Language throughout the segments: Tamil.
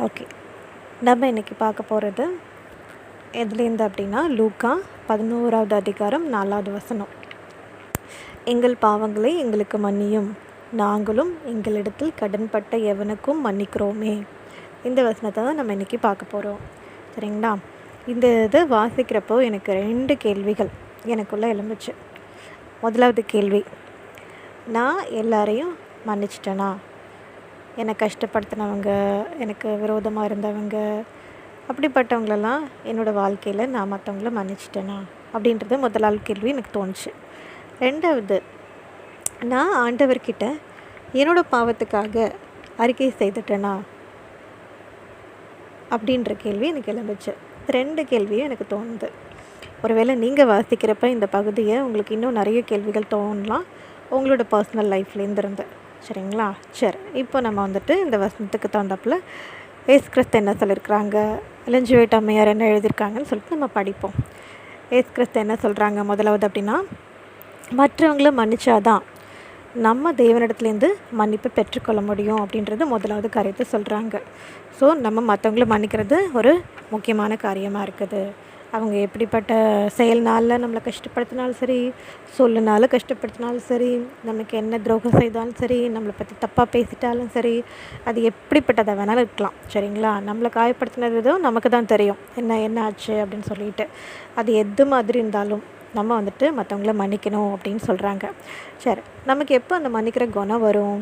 ஓகே, நம்ம இன்றைக்கி பார்க்க போகிறது எதுலேருந்து அப்படின்னா லூக்கா 11வது அதிகாரம் 4வது வசனம். எங்கள் பாவங்களை எங்களுக்கு மன்னியும், நாங்களும் எங்களிடத்தில் கடன்பட்ட எவனுக்கும் மன்னிக்கிறோமே. இந்த வசனத்தை தான் நம்ம இன்றைக்கி பார்க்க போகிறோம். சரிங்களா? இந்த இதை வாசிக்கிறப்போ எனக்கு 2 கேள்விகள் எனக்குள்ளே எழும்புச்சு. முதலாவது கேள்வி, நான் எல்லாரையும் மன்னிச்சிட்டேனா? என்னை கஷ்டப்படுத்தினவங்க, எனக்கு விரோதமாக இருந்தவங்க, அப்படிப்பட்டவங்களெல்லாம் என்னோடய வாழ்க்கையில் நான் மற்றவங்கள மன்னிச்சிட்டேனா அப்படின்றது முதலாவது கேள்வி எனக்கு தோணுச்சு. 2வது, நான் ஆண்டவர்கிட்ட என்னோடய பாவத்துக்காக அறிக்கை செய்துட்டேனா அப்படின்ற கேள்வி எனக்கு எழுந்துச்சு. 2 கேள்வியும் எனக்கு தோணுது. ஒருவேளை நீங்கள் வாசிக்கிறப்ப இந்த பகுதியை உங்களுக்கு இன்னும் நிறைய கேள்விகள் தோணலாம் உங்களோட பர்சனல் லைஃப்லேருந்து இருந்து. சரிங்களா? சரி, இப்போ நம்ம வந்துட்டு இந்த வசனத்துக்கு தகுந்தாப்பில் ஏசு கிறிஸ்து என்ன சொல்லியிருக்கிறாங்க, இளஞ்சுவேட் அம்மையார் என்ன எழுதியிருக்காங்கன்னு சொல்லிட்டு நம்ம படிப்போம். ஏசு கிறிஸ்து என்ன சொல்கிறாங்க முதலாவது அப்படின்னா, மற்றவங்கள மன்னிச்சாதான் நம்ம தேவனிடத்துலேருந்து மன்னிப்பு பெற்றுக்கொள்ள முடியும் அப்படின்றது முதலாவது காரியத்தை சொல்கிறாங்க. ஸோ நம்ம மற்றவங்கள மன்னிக்கிறது ஒரு முக்கியமான காரியமாக இருக்குது. அவங்க எப்படிப்பட்ட செயல்னால நம்மளை கஷ்டப்படுத்தினாலும் சரி, சொல்லுனால கஷ்டப்படுத்தினாலும் சரி, நமக்கு என்ன துரோகம் செய்தாலும் சரி, நம்மளை பற்றி தப்பாக பேசிட்டாலும் சரி, அது எப்படிப்பட்டதாக வேணாலும் இருக்கலாம். சரிங்களா? நம்மளை காயப்படுத்தினதும் நமக்கு தான் தெரியும் என்ன ஆச்சு அப்படின்னு சொல்லிட்டு. அது எது மாதிரி இருந்தாலும் நம்ம வந்துட்டு மற்றவங்கள மன்னிக்கணும் அப்படின்னு சொல்கிறாங்க. சரி, நமக்கு எப்போ அந்த மன்னிக்கிற குணம் வரும்?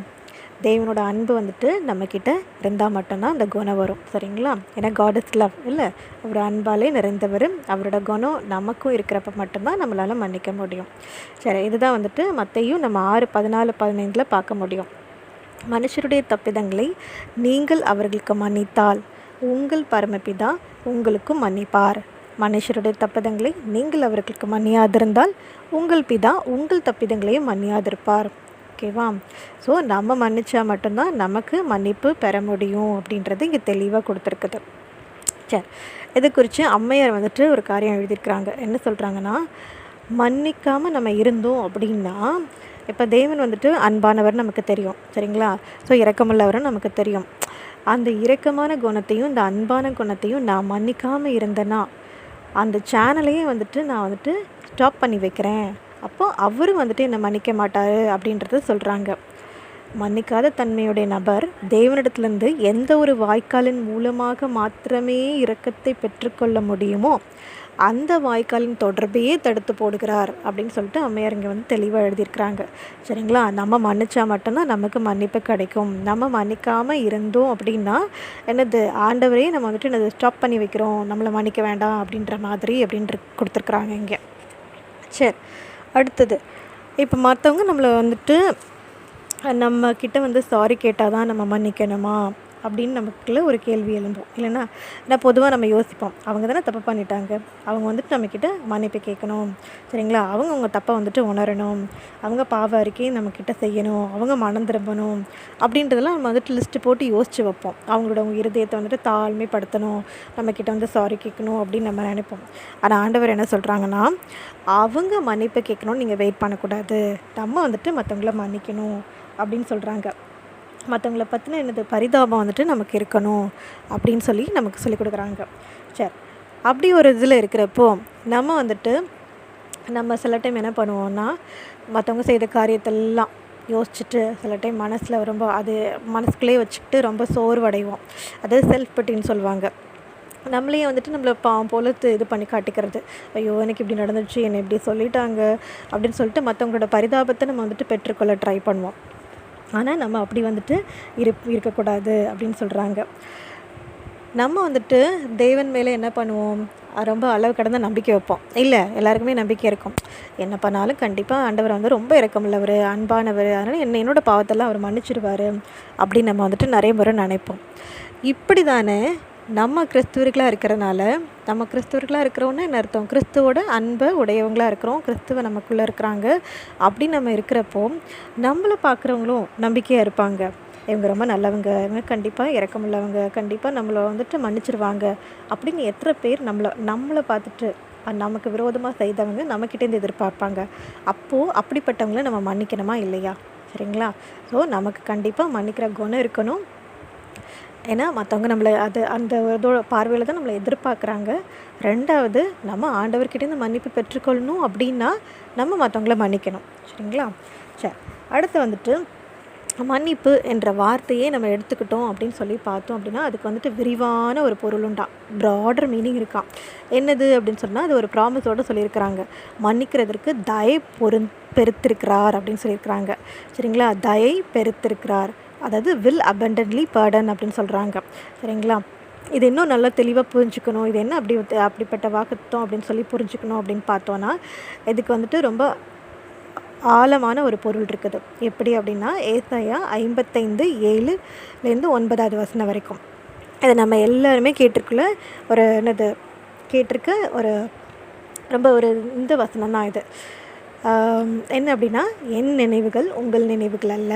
தேவனோட அன்பு வந்துட்டு நம்மக்கிட்ட இருந்தால் மட்டும்தான் அந்த குணம் வரும். சரிங்களா? ஏன்னா காட் இஸ் லவ் இல்லை, அவர் அன்பாலே நிறைந்தவர். அவரோட குணம் நமக்கும் இருக்கிறப்ப மட்டும்தான் நம்மளால் மன்னிக்க முடியும். சரி, இதுதான் வந்துட்டு மத்தேயு நம்ம 6:14-15 பார்க்க முடியும். மனுஷருடைய தப்பிதங்களை நீங்கள் அவர்களுக்கு மன்னித்தால் உங்கள் பரமபிதா உங்களுக்கும் மன்னிப்பார். மனுஷருடைய தப்பிதங்களை நீங்கள் அவர்களுக்கு மன்னியாதிருந்தால் உங்கள் பிதா உங்கள் தப்பிதங்களையும் மன்னியாதிருப்பார். ஓகேவா? ஸோ நம்ம மன்னிச்சா மட்டும்தான் நமக்கு மன்னிப்பு பெற முடியும் அப்படின்றது இங்கே தெளிவாக கொடுத்துருக்குது. சரி, இது குறித்து அம்மையார் வந்துட்டு ஒரு காரியம் எழுதியிருக்கிறாங்க. என்ன சொல்கிறாங்கன்னா, மன்னிக்காமல் நம்ம இருந்தோம் அப்படின்னா, இப்போ தேவன் வந்துட்டு அன்பானவர் நமக்கு தெரியும். சரிங்களா? ஸோ இரக்கமுள்ளவரும் நமக்கு தெரியும். அந்த இரக்கமான குணத்தையும் இந்த அன்பான குணத்தையும் நான் மன்னிக்காமல் இருந்தேன்னா அந்த சேனலையே வந்துட்டு நான் வந்துட்டு ஸ்டாப் பண்ணி வைக்கிறேன். அப்போது அவரும் வந்துட்டு என்னை மன்னிக்க மாட்டார் அப்படின்றத சொல்கிறாங்க. மன்னிக்காத தன்மையுடைய நபர் தேவனிடத்துலேருந்து எந்த ஒரு வாய்க்காலின் மூலமாக மாத்திரமே இரக்கத்தை பெற்றுக்கொள்ள முடியுமோ அந்த வாய்க்காலின் தொடர்பையே தடுத்து போடுகிறார் அப்படின்னு சொல்லிட்டு அம்மையார் இங்கே வந்து தெளிவாக எழுதியிருக்கிறாங்க. சரிங்களா? நம்ம மன்னிச்சா மட்டும்தான் நமக்கு மன்னிப்பு கிடைக்கும். நம்ம மன்னிக்காமல் இருந்தோம் அப்படின்னா என்னது, ஆண்டவரையே நம்ம வந்துட்டு என்னது ஸ்டாப் பண்ணி வைக்கிறோம், நம்மளை மன்னிக்க வேண்டாம் அப்படின்ற மாதிரி கொடுத்துருக்குறாங்க இங்கே. சரி, அடுத்தது, இப்போ மற்றவங்க நம்மளை வந்துட்டு நம்மக்கிட்ட வந்து சாரி கேட்டால் தான் நம்ம மன்னிக்கணுமா அப்படின்னு நமக்குள்ள ஒரு கேள்வி எழும்பும். இல்லைன்னா நான் பொதுவாக நம்ம யோசிப்போம், அவங்க தானே தப்பு பண்ணிட்டாங்க, அவங்க வந்துட்டு நம்மக்கிட்ட மன்னிப்பு கேட்கணும். சரிங்களா? அவங்க தப்பை வந்துட்டு உணரணும், அவங்க பாவ அறிக்கையை நம்மக்கிட்ட செய்யணும், அவங்க மனம் திரும்பணும் அப்படின்றதெல்லாம் நம்ம வந்துட்டு லிஸ்ட்டு போட்டு யோசித்து வைப்போம். அவங்களோட இருதயத்தை வந்துட்டு தாழ்மைப்படுத்தணும், நம்மக்கிட்ட வந்து சாரி கேட்கணும் அப்படின்னு நம்ம நினைப்போம். ஆனால் ஆண்டவர் என்ன சொல்கிறாங்கன்னா, அவங்க மன்னிப்பு கேட்கணும்னு நீங்கள் வெயிட் பண்ணக்கூடாது, நம்ம வந்துட்டு மற்றவங்கள மன்னிக்கணும் அப்படின்னு சொல்கிறாங்க. மற்றவங்கள பற்றின என்னது பரிதாபம் வந்துட்டு நமக்கு இருக்கணும் அப்படின்னு சொல்லி நமக்கு சொல்லிக் கொடுக்குறாங்க. சரி, அப்படி ஒரு இதில் இருக்கிறப்போ நம்ம வந்துட்டு நம்ம சில டைம் என்ன பண்ணுவோம்னா, மற்றவங்க செய்த காரியத்தெல்லாம் யோசிச்சுட்டு சில டைம் மனசில் ரொம்ப அது மனசுக்குள்ளேயே வச்சுக்கிட்டு ரொம்ப சோர்வடைவோம். அதாவது செல்ஃப் பிட்டின்னு சொல்லுவாங்க. நம்மளையே வந்துட்டு நம்மளை பாவம் போல இது பண்ணி காட்டிக்கிறது. ஐயோ, எனக்கு இப்படி நடந்துச்சு, என்னை இப்படி சொல்லிட்டாங்க அப்படின்னு சொல்லிட்டு மற்றவங்களோட பரிதாபத்தை நம்ம வந்துட்டு பெற்றுக்கொள்ள ட்ரை பண்ணுவோம். ஆனால் நம்ம அப்படி வந்துட்டு இருக்கக்கூடாது அப்படின்னு சொல்கிறாங்க. நம்ம வந்துட்டு தேவன் மேலே என்ன பண்ணுவோம், ரொம்ப அளவு கடந்த நம்பிக்கை வைப்போம். இல்லை, எல்லாருக்குமே நம்பிக்கை இருக்கும், என்ன பண்ணாலும் கண்டிப்பாக ஆண்டவர் வந்து ரொம்ப இரக்கமுள்ளவர், அன்பானவர், அதனால் என்னோட பாவத்தெல்லாம் அவர் மன்னிச்சிடுவார் அப்படின்னு நம்ம வந்துட்டு நிறைய முறை நினைப்போம். இப்படி தானே நம்ம கிறிஸ்துவர்களாக இருக்கிறனால, நம்ம கிறிஸ்துவர்களாக இருக்கிறோன்னா என்ன அர்த்தம், கிறிஸ்துவோட அன்பை உடையவங்களாக இருக்கிறோம், கிறிஸ்துவ நமக்குள்ளே இருக்கிறாங்க. அப்படி நம்ம இருக்கிறப்போ நம்மளை பார்க்குறவங்களும் நம்பிக்கையாக இருப்பாங்க, இவங்க ரொம்ப நல்லவங்க, இவங்க கண்டிப்பாக இரக்கமுள்ளவங்க, கண்டிப்பாக நம்மளை வந்துட்டு மன்னிச்சிடுவாங்க அப்படின்னு எத்தனை பேர் நம்மளை பார்த்துட்டு நமக்கு விரோதமாக செய்தவங்க நம்மக்கிட்டேருந்து எதிர்பார்ப்பாங்க. அப்போது அப்படிப்பட்டவங்கள நம்ம மன்னிக்கணுமா இல்லையா? சரிங்களா? ஸோ நமக்கு கண்டிப்பாக மன்னிக்கிற குணம் இருக்கணும். ஏன்னா மற்றவங்க நம்மளை அந்த இதோட பார்வையில் தான் நம்மளை எதிர்பார்க்குறாங்க. 2வது நம்ம ஆண்டவர்கிட்டேருந்து மன்னிப்பு பெற்றுக்கொள்ளணும் அப்படின்னா நம்ம மற்றவங்கள மன்னிக்கணும். சரிங்களா? சரி, அடுத்து வந்துட்டு மன்னிப்பு என்ற வார்த்தையே நம்ம எடுத்துக்கிட்டோம் அப்படின்னு சொல்லி பார்த்தோம் அப்படின்னா அதுக்கு வந்துட்டு விரிவான ஒரு பொருள் உண்டா, ப்ராடர் மீனிங் இருக்கான். என்னது அப்படின்னு சொன்னால் அது ஒரு ப்ராமிஸோடு சொல்லியிருக்கிறாங்க. மன்னிக்கிறதற்கு தயை பெருத்திருக்கிறார் அப்படின்னு சொல்லியிருக்கிறாங்க. சரிங்களா? தயை பெருத்திருக்கிறார், அதாவது வில் abundantly pardon அப்படின்னு சொல்கிறாங்க. சரிங்களா? இது இன்னும் நல்லா தெளிவாக புரிஞ்சுக்கணும், இது என்ன அப்படிப்பட்ட வாக்குத்தம் அப்படின்னு சொல்லி புரிஞ்சுக்கணும் அப்படின்னு பார்த்தோன்னா இதுக்கு வந்துட்டு ரொம்ப ஆழமான ஒரு பொருள் இருக்குது. எப்படி அப்படின்னா ஏசாயா 55:7 9வது வசனம் வரைக்கும் இதை நம்ம எல்லாருமே கேட்டிருக்க ஒரு ரொம்ப ஒரு இந்த வசனம் தான் இது. என்ன அப்படின்னா, என் நினைவுகள் உங்கள் நினைவுகள் அல்ல,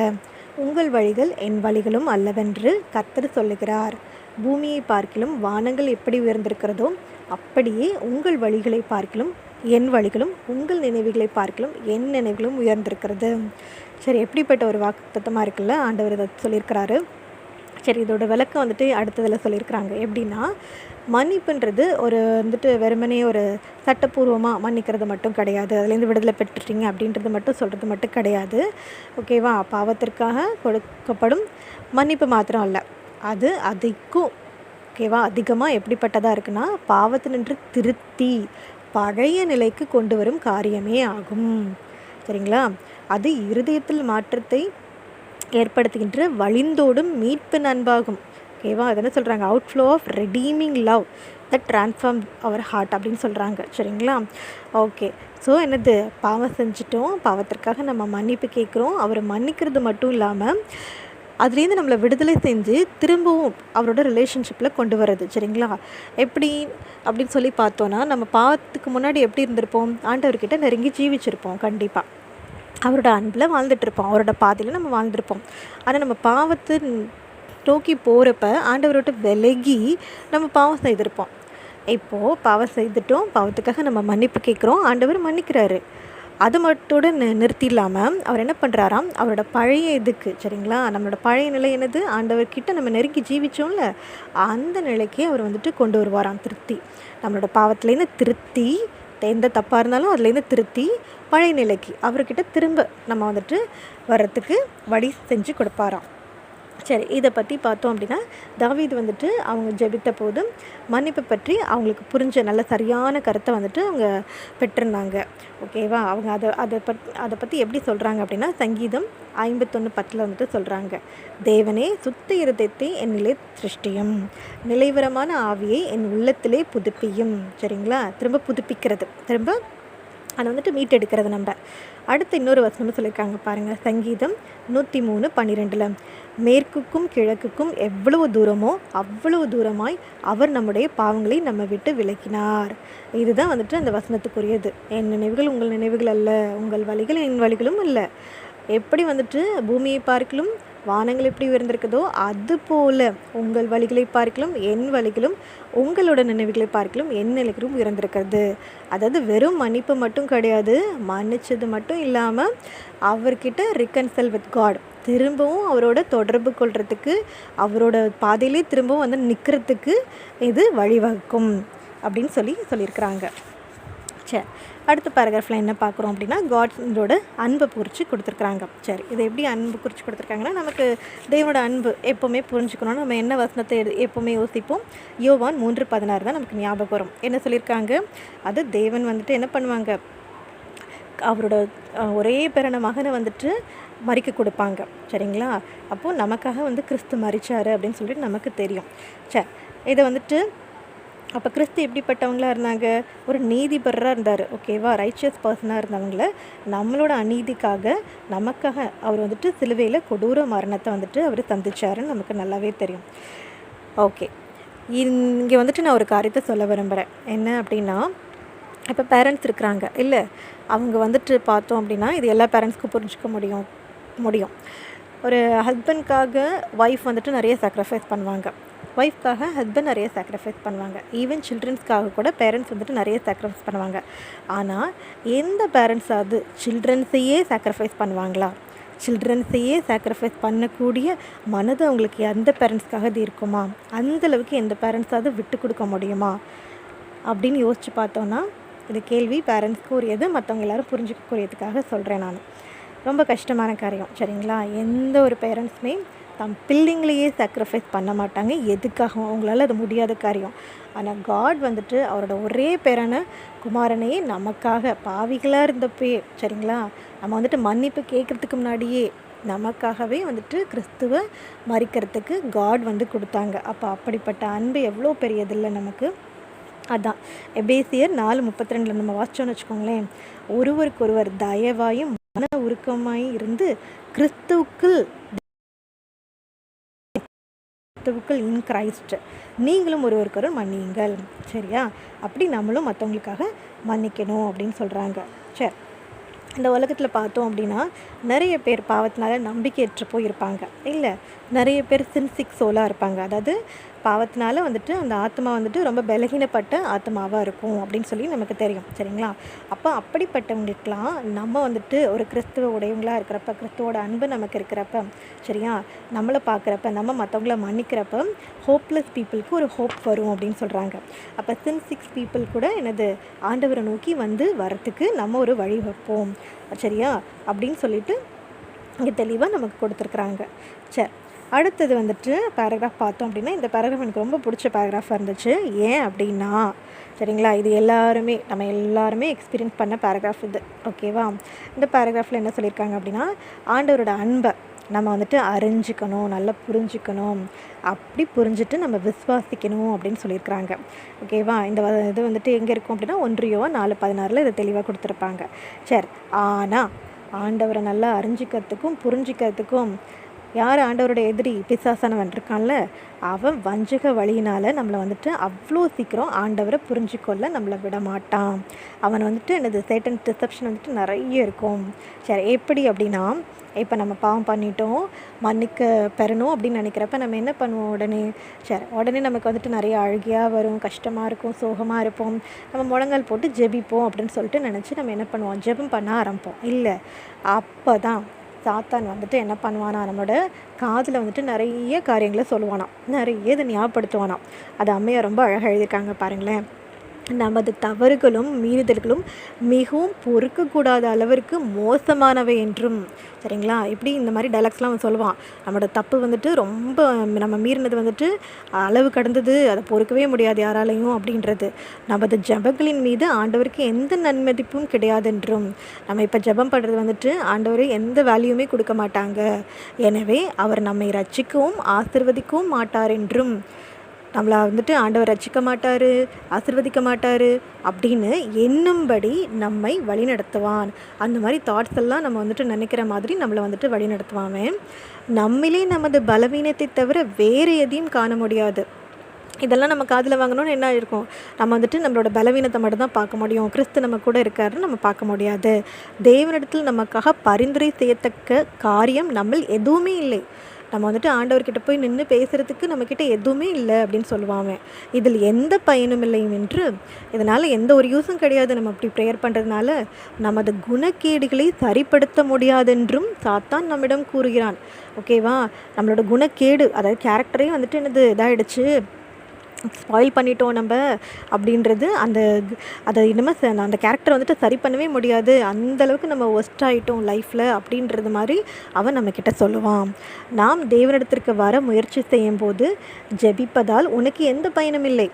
உங்கள் வழிகள் என் வழிகளும் அல்லவென்று கர்த்தர் சொல்லுகிறார். பூமியை பார்க்கிலும் வானங்கள் எப்படி உயர்ந்திருக்கிறதோ அப்படியே உங்கள் வழிகளை பார்க்கிலும் என் வழிகளும் உங்கள் நினைவுகளை பார்க்கிலும் என் நினைவுகளும் உயர்ந்திருக்கிறது. சரி, எப்படிப்பட்ட ஒரு வாக்குத்தத்தமாக இருக்குல்ல, ஆண்டவர் இதை சொல்லியிருக்கிறாரு. சரி, இதோட விளக்கம் வந்துட்டு அடுத்ததில் சொல்லியிருக்கிறாங்க. எப்படின்னா, மன்னிப்புன்றது ஒரு வந்துட்டு வெறுமனே ஒரு சட்டப்பூர்வமாக மன்னிக்கிறது மட்டும் கிடையாது, அதுலேருந்து விடுதலை பெற்றுட்டீங்க அப்படின்றது மட்டும் சொல்கிறது மட்டும் கிடையாது. ஓகேவா? பாவத்திற்காக கொடுக்கப்படும் மன்னிப்பு மாத்திரம் அல்ல, அது அதிகம். ஓகேவா? அதிகமாக எப்படிப்பட்டதாக இருக்குன்னா, பாவத்தினின்று திருத்தி பழைய நிலைக்கு கொண்டு வரும் காரியமே ஆகும். சரிங்களா? அது இருதயத்தில் மாற்றத்தை ஏற்படுத்துகின்ற வழிந்தோடும் மீட்பு நண்பாகும். ஓகேவா? அது என்ன சொல்கிறாங்க, outflow of redeeming love that transform our heart அப்படின்னு சொல்கிறாங்க. சரிங்களா? ஓகே. ஸோ என்னது, பாவம் செஞ்சிட்டோம், பாவத்திற்காக நம்ம மன்னிப்பு கேட்குறோம். அவர் மன்னிக்கிறது மட்டும் இல்லாமல் அதுலேருந்து நம்மளை விடுதலை செஞ்சு திரும்பவும் அவரோட ரிலேஷன்ஷிப்பில் கொண்டு வர்றது. சரிங்களா? எப்படி அப்படின்னு சொல்லி பார்த்தோன்னா, நம்ம பாவத்துக்கு முன்னாடி எப்படி இருந்திருப்போம், ஆண்டவர்கிட்ட நெருங்கி ஜீவிச்சிருப்போம். கண்டிப்பாக அவரோட அன்பில் வாழ்ந்துட்டுருப்போம், அவரோட பாதையில் நம்ம வாழ்ந்துருப்போம். ஆனால் நம்ம பாவத்தை நோக்கி போகிறப்ப ஆண்டவரோட விலகி நம்ம பாவம் செய்திருப்போம். இப்போது பாவம் செய்துட்டோம், பாவத்துக்காக நம்ம மன்னிப்பு கேட்குறோம், ஆண்டவர் மன்னிக்கிறாரு. அது மட்டும் நிறுத்திடலாமல் அவர் என்ன பண்ணுறாராம், அவரோட பழைய இதுக்கு, சரிங்களா, நம்மளோட பழைய நிலை என்னது, ஆண்டவர்கிட்ட நம்ம நெருங்கி ஜீவிச்சோம்ல அந்த நிலைக்கே அவர் வந்துட்டு கொண்டு வருவாராம். திருத்தி நம்மளோட பாவத்துலேருந்து திருத்தி, எந்த தப்பாக இருந்தாலும் அதுலேருந்து திருத்தி பழைய நிலைக்கு அவர்கிட்ட திரும்ப நம்ம வந்துட்டு வர்றதுக்கு வழி செஞ்சு கொடுப்பாராம். சரி, இதை பற்றி பார்த்தோம் அப்படின்னா, தாவீது வந்துட்டு அவங்க ஜெபித்த போதும் மன்னிப்பு பற்றி அவங்களுக்கு புரிஞ்ச நல்ல சரியான கருத்தை வந்துட்டு அவங்க பெற்றிருந்தாங்க. ஓகேவா? அவங்க அதை பற்றி எப்படி சொல்கிறாங்க அப்படின்னா, சங்கீதம் 51:10 வந்துட்டு சொல்கிறாங்க, தேவனே சுத்த இருதயத்தை என்னிலே சிருஷ்டியும், நிலைவரமான ஆவியை என் உள்ளத்திலே புதுப்பியும். சரிங்களா? திரும்ப புதுப்பிக்கிறது, திரும்ப அதை வந்துட்டு மீட்டெடுக்கிறது நம்ம. அடுத்து இன்னொரு வசனமும் சொல்லியிருக்காங்க பாருங்கள், சங்கீதம் 103:12 மேற்குக்கும் கிழக்குக்கும் எவ்வளவு தூரமோ அவ்வளவு தூரமாய் அவர் நம்முடைய பாவங்களை நம்ம விட்டு விலக்கினார். இதுதான் வந்துட்டு அந்த வசனத்துக்குரியது. என் நினைவுகள் உங்கள் நினைவுகள் அல்ல, உங்கள் வழிகள் என் வழிகளும் அல்ல. எப்படி வந்துட்டு பூமியை பார்க்கலும் வானங்கள் எப்படி உயர்ந்திருக்குதோ அதுபோல் உங்கள் வழிகளை பார்க்கலும் என் வழிகளும் உங்களோட நினைவுகளை பார்க்கலும் என் நிலைகளும் உயர்ந்திருக்கிறது. அதாவது வெறும் மன்னிப்பு மட்டும் கிடையாது, மன்னிச்சது மட்டும் இல்லாமல் அவர்கிட்ட ரிகன்சல் வித் காட், திரும்பவும் அவரோட தொடர்பு கொள்கிறதுக்கு, அவரோட பாதையிலே திரும்பவும் வந்து நிற்கிறதுக்கு இது வழிவகுக்கும் அப்படின்னு சொல்லியிருக்கிறாங்க. சரி, அடுத்த பேராகிராஃபில் என்ன பார்க்குறோம் அப்படின்னா, காட்ஸோட அன்பை குறித்து கொடுத்துருக்குறாங்க. சரி, இதை எப்படி அன்பு குறித்து கொடுத்துருக்காங்கன்னா, நமக்கு தேவனோட அன்பு எப்போவுமே புரிஞ்சுக்கணும்னு நம்ம என்ன வசனத்தை எப்போவுமே யோசிப்போம், யோவான் 3:16 தான் நமக்கு ஞாபகம் வரும். என்ன சொல்லியிருக்காங்க, அது தேவன் வந்துட்டு என்ன பண்ணுவாங்க, அவரோட ஒரே பிறந்த மகனை வந்துட்டு மறிக்க கொடுப்பாங்க. சரிங்களா? அப்போது நமக்காக வந்து கிறிஸ்து மறிச்சார் அப்படின்னு சொல்லிட்டு நமக்கு தெரியும். சரி, இதை வந்துட்டு அப்போ கிறிஸ்து எப்படிப்பட்டவங்களாக இருந்தாங்க, ஒரு நீதிபரராக இருந்தார். ஓகேவா? ரைச்சியஸ் பர்சனாக இருந்தவங்கள நம்மளோட அநீதிக்காக நமக்காக அவர் வந்துட்டு சிலுவையில் கொடூர மரணத்தை வந்துட்டு அவர் சந்திச்சாருன்னு நமக்கு நல்லாவே தெரியும். ஓகே, இங்கே வந்துட்டு நான் ஒரு காரியத்தை சொல்ல விரும்புகிறேன். என்ன அப்படின்னா, இப்போ பேரண்ட்ஸ் இருக்கிறாங்க இல்லை, அவங்க வந்துட்டு பார்த்தோம் அப்படின்னா இது எல்லா பேரண்ட்ஸ்க்கும் புரிஞ்சிக்க முடியும். ஒரு ஹஸ்பண்ட்காக ஒய்ஃப் வந்துட்டு நிறைய சாக்ரிஃபைஸ் பண்ணுவாங்க, ஒய்ஃப்காக ஹஸ்பண்ட் நிறைய சாக்ரிஃபைஸ் பண்ணுவாங்க, ஈவன் சில்ட்ரன்ஸ்க்காக கூட பேரண்ட்ஸ் வந்துட்டு நிறைய சாக்ரிஃபைஸ் பண்ணுவாங்க. ஆனால் எந்த பேரண்ட்ஸாவது சில்ட்ரன்ஸையே சாக்ரிஃபைஸ் பண்ணுவாங்களா? சில்ட்ரன்ஸையே சாக்ரிஃபைஸ் பண்ணக்கூடிய மனது அவங்களுக்கு எந்த பேரண்ட்ஸ்க்காக இது இருக்குமா? அந்தளவுக்கு எந்த பேரண்ட்ஸாவது விட்டு கொடுக்க முடியுமா அப்படின்னு யோசித்து பார்த்தோன்னா இது கேள்வி பேரண்ட்ஸ்க்கு உரியது, மற்றவங்க எல்லோரும் புரிஞ்சுக்கக்கூடியதுக்காக சொல்கிறேன் நான். ரொம்ப கஷ்டமான காரியம் சரிங்களா? எந்த ஒரு பேரண்ட்ஸுமே தம் பிள்ளைங்களையே சாக்ரிஃபைஸ் பண்ண மாட்டாங்க, எதுக்காகவும் அவங்களால அது முடியாத காரியம். ஆனால் காட் வந்துட்டு அவரோட ஒரே பேரான குமாரனையே நமக்காக பாவிகளாக இருந்தப்பே சரிங்களா, நம்ம வந்துட்டு மன்னிப்பு கேட்குறதுக்கு முன்னாடியே நமக்காகவே வந்துட்டு கிறிஸ்துவை மறிக்கிறதுக்கு காட் வந்து கொடுத்தாங்க. அப்போ அப்படிப்பட்ட அன்பு எவ்வளோ பெரியதில்லை நமக்கு. அதான் எபேசியர் 4:32 நம்ம வாசிச்சோன்னு வச்சுக்கோங்களேன். ஒருவருக்கொருவர் தயவாயும் மன உருக்கமாயும் இருந்து கிறிஸ்துவுக்குள் இன் கிரைஸ்ட் நீங்களும் ஒருவருக்கொருவர் மன்னியுங்கள். சரியா? அப்படி நம்மளும் மற்றவங்களுக்காக மன்னிக்கணும் அப்படின்னு சொல்கிறாங்க. சரி, இந்த உலகத்தில் பார்த்தோம் அப்படின்னா நிறைய பேர் பாவத்தினால நம்பிக்கையற்று போயிருப்பாங்க, இல்லை நிறைய பேர் சின்சிக் சோலாக இருப்பாங்க. அதாவது பாவத்தினால வந்துட்டு அந்த ஆத்மா வந்துட்டு ரொம்ப பலகீனப்பட்ட ஆத்மாவாக இருக்கும் அப்படின்னு சொல்லி நமக்கு தெரியும் சரிங்களா? அப்போ அப்படிப்பட்டவங்களுக்கெலாம் நம்ம வந்துட்டு ஒரு கிறிஸ்துவ உடையவங்களாக இருக்கிறப்ப, கிறிஸ்துவோட அன்பு நமக்கு இருக்கிறப்ப சரியா, நம்மளை பார்க்குறப்ப, நம்ம மற்றவங்கள மன்னிக்கிறப்ப ஹோப்லெஸ் பீப்புளுக்கு ஒரு ஹோப் வரும் அப்படின்னு சொல்கிறாங்க. அப்போ சின்சிக்ஸ் பீப்புள் கூட எனது ஆண்டவரை நோக்கி வந்து வரத்துக்கு நம்ம ஒரு வழி வைப்போம் சரியா அப்படின்னு சொல்லிட்டு இங்கே தெளிவாக நமக்கு கொடுத்துருக்குறாங்க. சரி, அடுத்தது வந்துட்டு பேராகிராஃப் பார்த்தோம் அப்படின்னா இந்த பேராகிராஃப் எனக்கு ரொம்ப பிடிச்ச பேராகிராஃபாக இருந்துச்சு. ஏன் அப்படின்னா சரிங்களா, இது நம்ம எல்லாருமே எக்ஸ்பீரியன்ஸ் பண்ண பேராகிராஃப் இது. ஓகேவா? இந்த பேராகிராஃபில் என்ன சொல்லியிருக்காங்க அப்படின்னா ஆண்டவரோட அன்பை நம்ம வந்துட்டு அறிஞ்சிக்கணும், நல்லா புரிஞ்சுக்கணும், அப்படி புரிஞ்சுட்டு நம்ம விசுவாசிக்கணும் அப்படின்னு சொல்லியிருக்கிறாங்க. ஓகேவா? இந்த இது வந்துட்டு எங்கே இருக்கும் அப்படின்னா 1 யோவான் 4:16 இதை தெளிவாக கொடுத்துருப்பாங்க. சரி, ஆனால் ஆண்டவரை நல்லா அறிஞ்சிக்கிறதுக்கும் புரிஞ்சிக்கிறதுக்கும் யார் ஆண்டவரோட எதிரி பிசாசானவன் இருக்கான்ல, அவன் வஞ்சக வழியினால் நம்மளை வந்துட்டு அவ்வளோ சீக்கிரம் ஆண்டவரை புரிஞ்சுக்கொள்ள நம்மளை விட மாட்டான். அவன் வந்துட்டு என்னது சேட்டன் டிசப்ஷன் வந்துட்டு நிறைய இருக்கும். சரி, எப்படி அப்படின்னா இப்போ நம்ம பாவம் பண்ணிட்டோம், மன்னிக்க பெறணும் அப்படின்னு நினைக்கிறப்ப நம்ம என்ன பண்ணுவோம்? உடனே நமக்கு வந்துட்டு நிறைய அழுகையாக வரும், கஷ்டமாக இருக்கும், சோகமாக இருப்போம். நம்ம முழங்கால் போட்டு ஜெபிப்போம் அப்படின்னு சொல்லிட்டு நினச்சி நம்ம என்ன பண்ணுவோம்? ஜெபம் பண்ண ஆரம்பிப்போம். இல்லை, அப்போ தான் சாத்தான் வந்துட்டு என்ன பண்ணுவானா, நம்மளோட காதில் வந்துட்டு நிறைய காரியங்களை சொல்லுவானாம், நிறைய இதை ஞாபகப்படுத்துவானாம். அது அம்மையாக ரொம்ப அழகாக எழுதியிருக்காங்க பாருங்களேன். நமது தவறுகளும் மீறுதல்களும் மிகவும் பொறுக்கக்கூடாத அளவிற்கு மோசமானவை என்றும். சரிங்களா? இப்படி இந்த மாதிரி டைலாக்ஸ்லாம் அவன் சொல்லுவான். நம்மளோட தப்பு வந்துட்டு ரொம்ப நம்ம மீறினது வந்துட்டு அளவு கடந்தது, அதை பொறுக்கவே முடியாது யாராலையும் அப்படின்றது. நமது ஜெபங்களின் மீது ஆண்டவருக்கு எந்த நன்மதிப்பும் கிடையாதென்றும். நம்ம இப்போ ஜெபம் பண்ணுறது வந்துட்டு ஆண்டவர் எந்த வேல்யூமே கொடுக்க மாட்டாங்க. எனவே அவர் நம்மை ரட்சிக்கவும் ஆசீர்வதிக்கவும் மாட்டார் என்றும். நம்மளை வந்துட்டு ஆண்டவர் ரட்சிக்க மாட்டார், ஆசீர்வதிக்க மாட்டார் அப்படின்னு எண்ணும்படி நம்மை வழிநடத்துவான். அந்த மாதிரி தாட்ஸ் எல்லாம் நம்ம வந்துட்டு நினைக்கிற மாதிரி நம்மளை வந்துட்டு வழிநடத்துவான். நம்மளே நமது பலவீனத்தை தவிர வேறு எதையும் காண முடியாது. இதெல்லாம் நம்ம காதில் வாங்கணும்னு என்ன இருக்கும்? நம்ம வந்துட்டு நம்மளோட பலவீனத்தை மட்டும் தான் பார்க்க முடியும். கிறிஸ்து நம்ம கூட இருக்காருன்னு நம்ம பார்க்க முடியாது. தேவனிடத்தில் நமக்காக பரிந்துரை செய்யத்தக்க காரியம் நம்மள் எதுவுமே இல்லை. நம்ம வந்துட்டு ஆண்டவர்கிட்ட போய் நின்று பேசுகிறதுக்கு நம்மக்கிட்ட எதுவுமே இல்லை அப்படின்னு சொல்லுவாங்க. இதில் எந்த பயனும் இல்லையும் என்று, இதனால் எந்த ஒரு யூஸும் கிடையாது. நம்ம அப்படி ப்ரேயர் பண்ணுறதுனால நமது குணக்கேடுகளை சரிப்படுத்த முடியாதென்றும் சாத்தான் நம்மிடம் கூறுகிறான். ஓகேவா? நம்மளோட குணக்கேடு, அதாவது கேரக்டரே வந்துட்டு என்னது இதாகிடுச்சு, ஸ்பாயில் பண்ணிட்டோம் நம்ம அப்படின்றது. அதை இனிமேல் அந்த கேரக்டரை வந்துட்டு சரி பண்ணவே முடியாது, அந்தளவுக்கு நம்ம ஒஸ்ட் ஆகிட்டோம் லைஃப்பில் அப்படின்றது மாதிரி அவன் நம்மக்கிட்ட சொல்லுவான். நாம் தேவனிடத்திற்கு வர முயற்சி செய்யும்போது ஜெபிப்பதால் உனக்கு எந்த பயனும் இல்லை.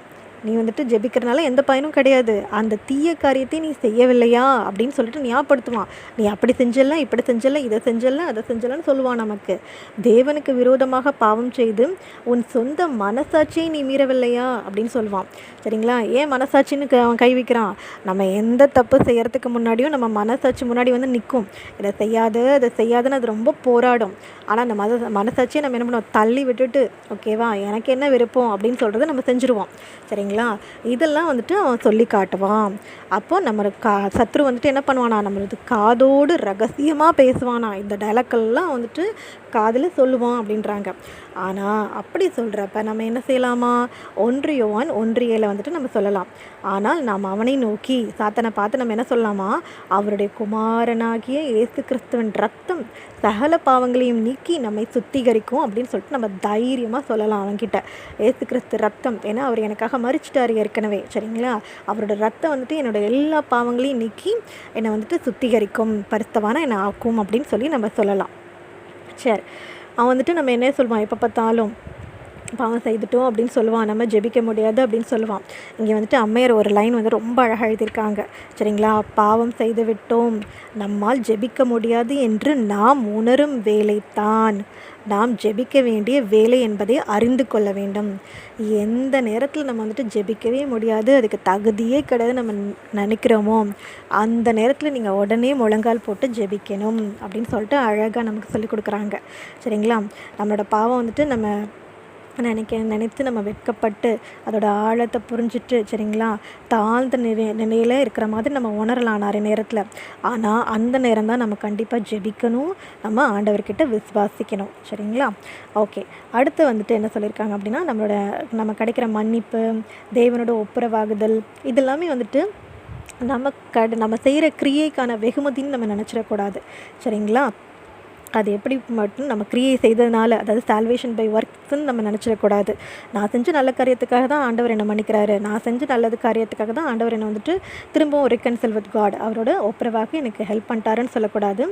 நீ வந்துட்டு ஜெபிக்கிறனால எந்த பயனும் கிடையாது. அந்த தீய காரியத்தை நீ செய்யவில்லையா அப்படின்னு சொல்லிட்டு ஞாபகப்படுத்துவான். நீ அப்படி செஞ்சல, இப்படி செஞ்சல, இதை செஞ்சல, அதை செஞ்சலன்னு சொல்லுவான் நமக்கு. தேவனுக்கு விரோதமாக பாவம் செய்து உன் சொந்த மனசாட்சியை நீ மீறவில்லையா அப்படின்னு சொல்லுவான். சரிங்களா? ஏன் மனசாட்சின்னு அவன் கை வைக்கிறான்? நம்ம எந்த தப்பு செய்கிறதுக்கு முன்னாடியும் நம்ம மனசாட்சி முன்னாடி வந்து நிற்கும். இதை செய்யாது, அதை செய்யாதுன்னு அது ரொம்ப போராடும். ஆனால் அந்த மனசாட்சியை நம்ம என்ன பண்ணுவோம்? தள்ளி விட்டுட்டு ஓகேவா, எனக்கு என்ன விருப்பம் அப்படின்னு சொல்கிறத நம்ம செஞ்சுருவோம். சரிங்களா? இதெல்லாம் வந்துட்டு அவன் சொல்லி காட்டுவான். அப்போ நம்ம சத்ரு வந்துட்டு என்ன பண்ணுவானா, நம்மளுக்கு காதோடு ரகசியமாக பேசுவானா. இந்த டைலாக்கெல்லாம் வந்துட்டு காதில் சொல்லுவான் அப்படின்றாங்க. ஆனால் அப்படி சொல்கிறப்ப நம்ம என்ன செய்யலாமா? 1 யோவான் 1:7 வந்துட்டு நம்ம சொல்லலாம். ஆனால் நாம் அவனை நோக்கி சாத்தானை பார்த்து நம்ம என்ன சொல்லலாமா? அவருடைய குமாரனாகிய இயேசு கிறிஸ்துவின் ரத்தம் சகல பாவங்களையும் நீக்கி நம்மை சுத்திகரிக்கும் அப்படின்னு சொல்லிட்டு நம்ம தைரியமாக சொல்லலாம் அவன்கிட்ட. இயேசு கிறிஸ்து ரத்தம், ஏன்னா அவர் எனக்காக மரிச்சிட்டார் ஏற்கனவே, சரிங்களா? அவரோட ரத்தம் வந்துட்டு என்னோட எல்லா பாவங்களையும் நீக்கி என்னை வந்துட்டு சுத்திகரிக்கும், பரிசுத்தவான என்னை ஆக்கும் அப்படின்னு சொல்லி நம்ம சொல்லலாம். சரி, அவன் வந்துட்டு நம்ம என்ன சொல்லுவான்? எப்போ பார்த்தாலும் பாவம் செய்துட்டோம் அப்படின்னு சொல்லுவான், நம்ம ஜெபிக்க முடியாது அப்படின்னு சொல்லுவான். இங்கே வந்துட்டு அம்மையார் ஒரு லைன் வந்து ரொம்ப அழகாக எழுதியிருக்காங்க, சரிங்களா? பாவம் செய்து விட்டோம், நம்மால் ஜெபிக்க முடியாது என்று நாம் உணரும் வேலைத்தான் நாம் ஜெபிக்க வேண்டிய வேலை என்பதை அறிந்து கொள்ள வேண்டும். எந்த நேரத்தில் நம்ம வந்துட்டு ஜெபிக்கவே முடியாது, அதுக்கு தகுதியே கிடையாது நம்ம நினைக்கிறோமோ, அந்த நேரத்தில் நீங்கள் உடனே முழங்கால் போட்டு ஜெபிக்கணும் அப்படின்னு சொல்லிட்டு அழகாக நமக்கு சொல்லிக் கொடுக்குறாங்க, சரிங்களா? நம்மளோட பாவம் வந்துட்டு நம்ம நினைத்து நம்ம வெட்கப்பட்டு அதோட ஆழத்தை புரிஞ்சிட்டு, சரிங்களா, தாழ்ந்த நிலையில் இருக்கிற மாதிரி நம்ம உணரலாம் நிறைய நேரத்தில். ஆனால் அந்த நேரம் தான் நம்ம கண்டிப்பாக ஜெபிக்கணும், நம்ம ஆண்டவர்கிட்ட விசுவாசிக்கணும், சரிங்களா? ஓகே, அடுத்து வந்துட்டு என்ன சொல்லியிருக்காங்க அப்படின்னா, நம்ம கிடைக்கிற மன்னிப்பு, தேவனோட ஒப்புரவாகுதல், இதெல்லாமே வந்துட்டு நம்ம செய்கிற கிரியைக்கான வெகுமதின்னு நம்ம நினச்சிடக்கூடாது, சரிங்களா? அது எப்படி மட்டும் நம்ம கிரியை செய்ததுனால, அதாவது சால்வேஷன் பை ஒர்க்ஸ்ன்னு நம்ம நினச்சிடக்கூடாது. நான் செஞ்ச நல்ல காரியத்துக்காக தான் ஆண்டவர் என்னை மன்னிக்கிறாரு, நான் செஞ்ச நல்லது காரியத்துக்காக தான் ஆண்டவர் என்னை வந்துட்டு திரும்பவும் ரிகன்சில் வித் காட், அவரோட ஒப்புரவாக எனக்கு ஹெல்ப் பண்ணிட்டாருன்னு சொல்லக்கூடாது.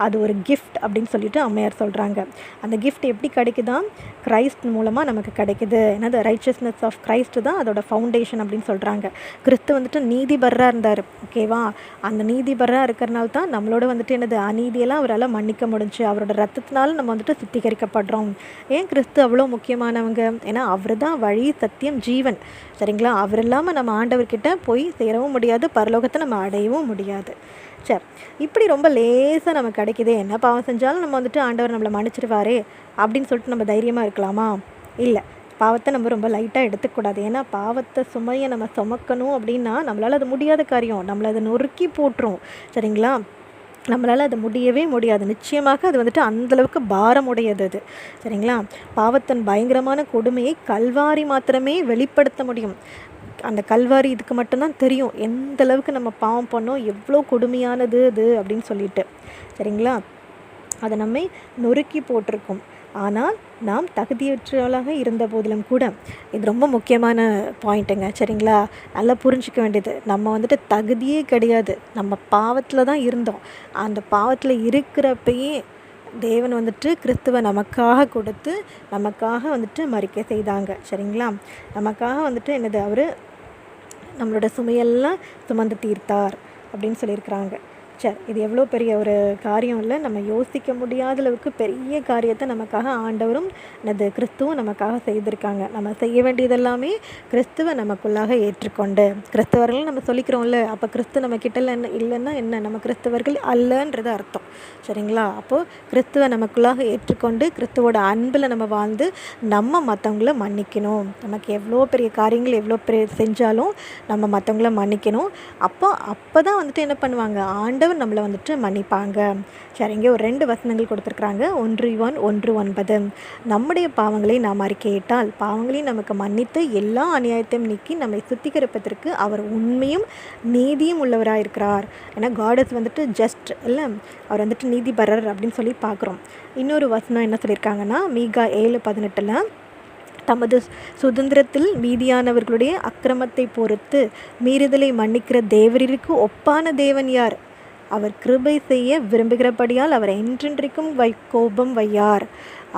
அது ஒரு கிஃப்ட் அப்படின்னு சொல்லிட்டு அம்மையார் சொல்கிறாங்க. அந்த கிஃப்ட் எப்படி கிடைக்குதான்? கிரைஸ்ட் மூலமாக நமக்கு கிடைக்குது. ஏன்னா த ரைச்சஸ்னஸ் ஆஃப் கிரைஸ்ட் தான் அதோட ஃபவுண்டேஷன் அப்படின்னு சொல்கிறாங்க. கிறிஸ்து வந்துட்டு நீதிபரராக இருந்தார், ஓகேவா? அந்த நீதிபரராக இருக்கிறனால தான் நம்மளோட வந்துட்டு என்னது அநீதியெல்லாம் அவரால் மன்னிக்க முடிஞ்சு, அவரோட ரத்தத்தினால நம்ம வந்துட்டு சுத்திகரிக்கப்படுறோம். ஏன் கிறிஸ்து அவ்வளோ முக்கியமானவங்க? ஏன்னா அவர் தான் வழி, சத்தியம், ஜீவன், சரிங்களா? அவர் இல்லாமல் நம்ம ஆண்டவர்கிட்ட போய் சேரவும் முடியாது, பரலோகத்தை நம்ம அடையவும் முடியாது. சரி, இப்படி ரொம்ப லேசாக நமக்கு கிடைக்கிதே, என்ன பாவம் செஞ்சாலும் நம்ம வந்துட்டு ஆண்டவர் நம்மளை மன்னிச்சிடுவாரே அப்படின்னு சொல்லிட்டு நம்ம தைரியமாக இருக்கலாமா? இல்லை, பாவத்தை நம்ம ரொம்ப லைட்டாக எடுத்துக்கூடாது. ஏன்னா பாவத்தை சுமையை நம்ம சுமக்கணும் அப்படின்னா நம்மளால் அது முடியாத காரியம், நம்மளை அதை நொறுக்கி போட்டுரும், சரிங்களா? நம்மளால் அது முடியவே முடியாது. நிச்சயமாக அது வந்துட்டு அந்தளவுக்கு பாரமுடையது அது, சரிங்களா? பாவத்தின் பயங்கரமான கொடுமையை கல்வாரி மாத்திரமே வெளிப்படுத்த முடியும். அந்த கல்வாரி இதுக்கு மட்டும்தான் தெரியும், எந்த அளவுக்கு நம்ம பாவம் பண்ணோம், எவ்வளோ கொடுமையானது அது அப்படின்னு சொல்லிட்டு, சரிங்களா? அதை நம்மை நொறுக்கி போட்டிருக்கும். ஆனால் நாம் தகுதியற்றவளாக இருந்த போதிலும் கூட, இது ரொம்ப முக்கியமான பாயிண்ட்டுங்க, சரிங்களா? நல்லா புரிஞ்சிக்க வேண்டியது. நம்ம வந்துட்டு தகுதியே கிடையாது, நம்ம பாவத்தில் தான் இருந்தோம். அந்த பாவத்தில் இருக்கிறப்பயே தேவன் வந்துட்டு கிறிஸ்துவை நமக்காக கொடுத்து நமக்காக வந்துட்டு மரிக்க செய்தாங்க, சரிங்களா? நமக்காக வந்துட்டு என்னது, அவர் நம்மளோட சுமையெல்லாம் சுமந்து தீர்த்தார் அப்படின்னு சொல்லியிருக்கிறாங்க. சரி, இது எவ்வளோ பெரிய ஒரு காரியம் இல்லை, நம்ம யோசிக்க முடியாத அளவுக்கு பெரிய காரியத்தை நமக்காக ஆண்டவரும் கிறிஸ்துவும் நமக்காக செய்திருக்காங்க. நம்ம செய்ய வேண்டியதெல்லாமே கிறிஸ்துவை நமக்குள்ளாக ஏற்றுக்கொண்டு, கிறிஸ்தவர்கள் நம்ம சொல்லிக்கிறோம்ல, அப்போ கிறிஸ்து நம்ம கிட்ட இல்லைன்னா என்ன, நம்ம கிறிஸ்தவர்கள் அல்லன்றது அர்த்தம், சரிங்களா? அப்போது கிறிஸ்துவை நமக்குள்ளாக ஏற்றுக்கொண்டு கிறிஸ்துவோட அன்பில் நம்ம வாழ்ந்து நம்ம மற்றவங்கள மன்னிக்கணும். நமக்கு எவ்வளோ பெரிய காரியங்கள் எவ்வளோ பெரிய செஞ்சாலும் நம்ம மற்றவங்கள மன்னிக்கணும். அப்போ தான் வந்துட்டு என்ன பண்ணுவாங்க, ஆண்டவர் நம்மளை வந்துட்டு மன்னிப்பாங்க. சரி, இங்கே ஒரு 2 வசனங்கள் கொடுத்துருக்குறாங்க. 1 யோவான் 1:9, நம்முடைய பாவங்களை நாம் அறிக்கையிட்டால் பாவங்களையும் நமக்கு மன்னித்து எல்லா அநியாயத்தையும் நீக்கி நம்மை சுத்திகரிப்பதற்கு அவர் உண்மையும் நீதியும் உள்ளவராக இருக்கிறார். ஏன்னா காட் வந்துட்டு ஜஸ்ட் இல்லை, அவர் வந்துட்டு நீதிபரர் அப்படின்னு சொல்லி பார்க்குறோம். இன்னொரு வசனம் என்ன சொல்லியிருக்காங்கன்னா, மீகா 7:18, தமது சுதந்திரத்தில் மீதியானவர்களுடைய அக்கிரமத்தை பொறுத்து மீறுதலை மன்னிக்கிற தேவரிற்கு ஒப்பான தேவன் யார்? அவர் கிருபை செய்ய விரும்புகிறபடியால் அவர் என்றென்றைக்கும் கோபம் வையார்.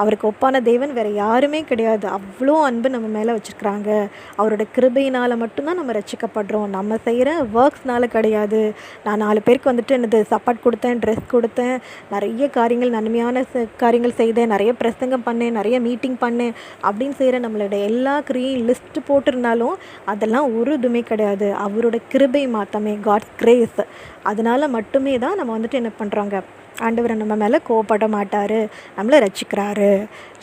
அவருக்கு ஒப்பான தேவன் வேறு யாருமே கிடையாது. அவ்வளோ அன்பு நம்ம மேலே வச்சுருக்குறாங்க. அவரோட கிருபையினால் மட்டும்தான் நம்ம ரசிக்கப்படுறோம், நம்ம செய்கிற ஒர்க்ஸ்னால கிடையாது. நான் 4 பேருக்கு வந்துட்டு என்னது சப்பாட் கொடுத்தேன், ட்ரெஸ் கொடுத்தேன், நிறைய காரியங்கள் நன்மையான காரியங்கள் செய்தேன், நிறைய பிரசங்கம் பண்ணேன், நிறைய மீட்டிங் பண்ணேன் அப்படின்னு செய்கிற நம்மளோட எல்லா கிரியையும் லிஸ்ட்டு போட்டிருந்தாலும் அதெல்லாம் ஒரு இதுவுமே கிடையாது. அவரோட கிருபை மாத்தமே, காட்ஸ் கிரேஸ், அதனால் மட்டுமே தான் நம்ம வந்துட்டு என்ன பண்ணுறாங்க, ஆண்டவர் நம்ம மேலே கோவப்பட மாட்டார், நம்மளை ரட்சிக்கிறாரு.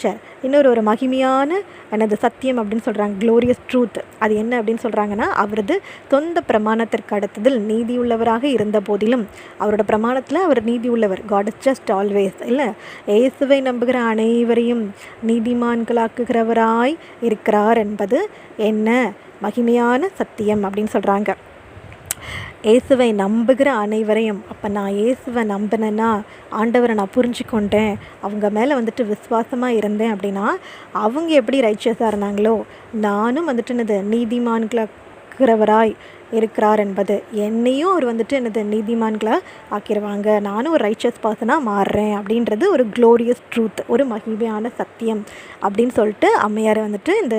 சரி, இன்னொரு மகிமையான எனது சத்தியம் அப்படின்னு சொல்கிறாங்க, க்ளோரியஸ் ட்ரூத். அது என்ன அப்படின்னு சொல்கிறாங்கன்னா, அவரது சொந்த பிரமாணத்திற்கு அடுத்ததில் நீதி உள்ளவராக இருந்த போதிலும் அவரோட பிரமாணத்தில் அவர் நீதி உள்ளவர். God is just always. இல்லை, இயேசுவை நம்புகிற அனைவரையும் நீதிமான்களாக்குகிறவராய் இருக்கிறார் என்பது என்ன மகிமையான சத்தியம் அப்படின்னு சொல்கிறாங்க. இயேசுவை நம்புகிற அனைவரையும். அப்போ நான் இயேசுவை நம்பினேன்னா, ஆண்டவரை நான் புரிஞ்சுக்கொண்டேன், அவங்க மேலே வந்துட்டு விசுவாசமாக இருந்தேன் அப்படின்னா, அவங்க எப்படி ரைச்சியஸாக இருந்தாங்களோ நானும் வந்துட்டு என்னது நீதிமான்களாக்குறவராய் இருக்கிறார் என்பது, என்னையும் அவர் வந்துட்டு என்னது நீதிமான்களாக ஆக்கிடுவாங்க, நானும் ஒரு ரைச்சியஸ் பர்சனாக மாறுறேன் அப்படின்றது ஒரு க்ளோரியஸ் ட்ரூத், ஒரு மகிமையான சத்தியம் அப்படின்னு சொல்லிட்டு அம்மையார் வந்துட்டு இந்த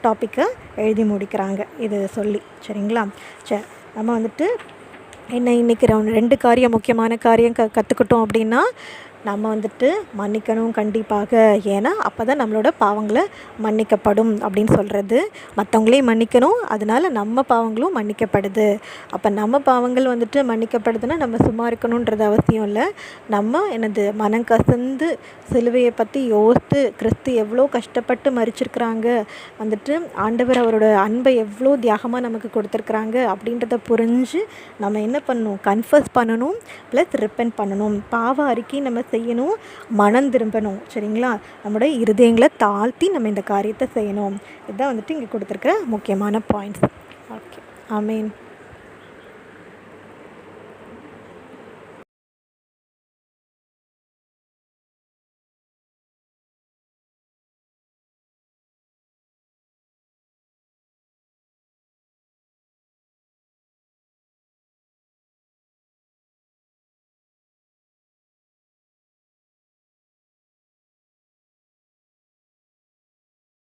டாப்பிக்கை எழுதி முடிக்கிறாங்க இது சொல்லி. சரிங்களா? சரி, நம்ம வந்துட்டு என்ன இன்றைக்கி 2 காரியம், முக்கியமான காரியம் கற்றுக்கிட்டோம் அப்படின்னா, நம்ம வந்துட்டு மன்னிக்கணும் கண்டிப்பாக. ஏன்னா அப்போ தான் நம்மளோட பாவங்களை மன்னிக்கப்படும் அப்படின்னு சொல்கிறது. மற்றவங்களையும் மன்னிக்கணும், அதனால் நம்ம பாவங்களும் மன்னிக்கப்படுது. அப்போ நம்ம பாவங்கள் வந்துட்டு மன்னிக்கப்படுதுன்னா நம்ம சும்மா இருக்கணுன்றது அவசியம் இல்லை. நம்ம மனம் கசந்து சிலுவையை பற்றி யோசித்து, கிறிஸ்து எவ்வளோ கஷ்டப்பட்டு மரிச்சிருக்கிறாங்க, வந்துட்டு ஆண்டவர் அவரோட அன்பை எவ்வளோ தியாகமாக நமக்கு கொடுத்துருக்குறாங்க அப்படின்றத புரிஞ்சு நம்ம என்ன பண்ணணும், கன்ஃபஸ் பண்ணணும், ப்ளஸ் ரிப்பென்ட் பண்ணணும், பாவ அறிக்கை நம்ம செய்யணும், மனம் திரும்பணும். சரிங்களா? நம்மளுடைய இருதயங்களை தாழ்த்தி நம்ம இந்த காரியத்தை செய்யணும். இதுதான் வந்துட்டு இங்கே கொடுத்துருக்க முக்கியமான பாயிண்ட்ஸ். ஓகே, ஆமீன்.